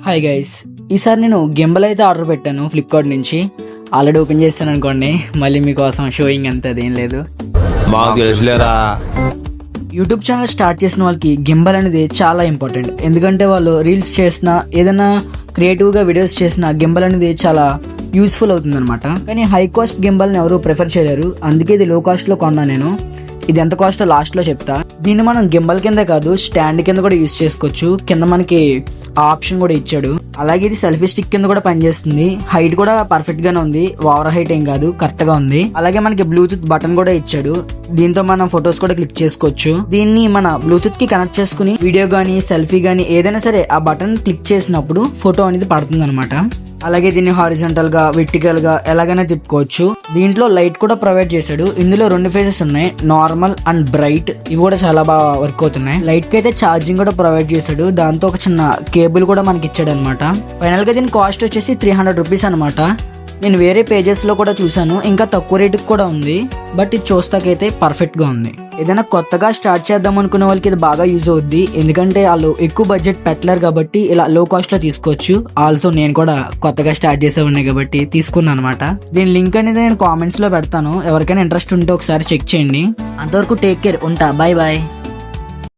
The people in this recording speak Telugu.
హాయ్ గైస్, ఈసారి నేను గింబల్ అయితే ఆర్డర్ పెట్టాను ఫ్లిప్కార్ట్ నుంచి. ఆల్రెడీ ఓపెన్ చేస్తాను అనుకోండి, మళ్ళీ మీకోసం షోయింగ్ అంత అదేం లేదు. యూట్యూబ్ ఛానల్ స్టార్ట్ చేసిన వాళ్ళకి గింబల్ అనేది చాలా ఇంపార్టెంట్. ఎందుకంటే వాళ్ళు రీల్స్ చేసినా ఏదైనా క్రియేటివ్గా వీడియోస్ చేసినా గింబల్ అనేది చాలా యూస్ఫుల్ అవుతుంది అనమాట. కానీ హై కాస్ట్ గింబల్ని ఎవరు ప్రిఫర్ చేయలేరు, అందుకే ఇది లో కాస్ట్లో కొన్నా నేను. ఇది ఎంత కాస్ట్ లాస్ట్లో చెప్తా. దీన్ని మనం గింబల్ కింద కాదు, స్టాండ్ కింద కూడా యూస్ చేసుకోవచ్చు. కింద మనకి ఆ ఆప్షన్ కూడా ఇచ్చాడు. అలాగే ఇది సెల్ఫీ స్టిక్ కింద కూడా పనిచేస్తుంది. హైట్ కూడా పర్ఫెక్ట్ గానే ఉంది, ఓవర్ హైట్ ఏం కాదు, కరెక్ట్ గా ఉంది. అలాగే మనకి బ్లూటూత్ బటన్ కూడా ఇచ్చాడు, దీంతో మనం ఫొటోస్ కూడా క్లిక్ చేసుకోవచ్చు. దీన్ని మన బ్లూటూత్ కి కనెక్ట్ చేసుకుని వీడియో గానీ సెల్ఫీ గానీ ఏదైనా సరే ఆ బటన్ క్లిక్ చేసినప్పుడు ఫోటో అనేది పడుతుంది అనమాట. అలాగే దీన్ని హారిజంటల్ గా వెర్టికల్ గా ఎలాగైనా తిప్పుకోవచ్చు. దీంట్లో లైట్ కూడా ప్రొవైడ్ చేశాడు. ఇందులో 2 ఫేసెస్ ఉన్నాయి, నార్మల్ అండ్ బ్రైట్. ఇవి కూడా చాలా బాగా వర్క్ అవుతున్నాయి. లైట్ కి అయితే ఛార్జింగ్ కూడా ప్రొవైడ్ చేశాడు. దాంతో ఒక చిన్న కేబుల్ కూడా మనకి ఇచ్చాడు అనమాట. ఫైనల్ గా దీని కాస్ట్ వచ్చేసి 300 రూపీస్ అనమాట. నేను వేరే పేజెస్ లో కూడా చూసాను, ఇంకా తక్కువ రేటుకి కూడా ఉంది. బట్ ఇది చూస్తాకైతే పర్ఫెక్ట్ గా ఉంది. ఏదైనా కొత్తగా స్టార్ట్ చేద్దాం అనుకునే వాళ్ళకి ఇది బాగా యూజ్ అవుద్ది. ఎందుకంటే వాళ్ళు ఎక్కువ బడ్జెట్ పెట్టలేరు కాబట్టి ఇలా లో కాస్ట్ లో తీసుకోవచ్చు. ఆల్సో నేను కూడా కొత్తగా స్టార్ట్ చేసే ఉన్నాయి కాబట్టి తీసుకున్నాను అనమాట. దీని లింక్ అనేది నేను కామెంట్స్ లో పెడతాను, ఎవరికైనా ఇంట్రెస్ట్ ఉంటే ఒకసారి చెక్ చేయండి. అంతవరకు టేక్ కేర్, ఉంటా, బాయ్ బాయ్.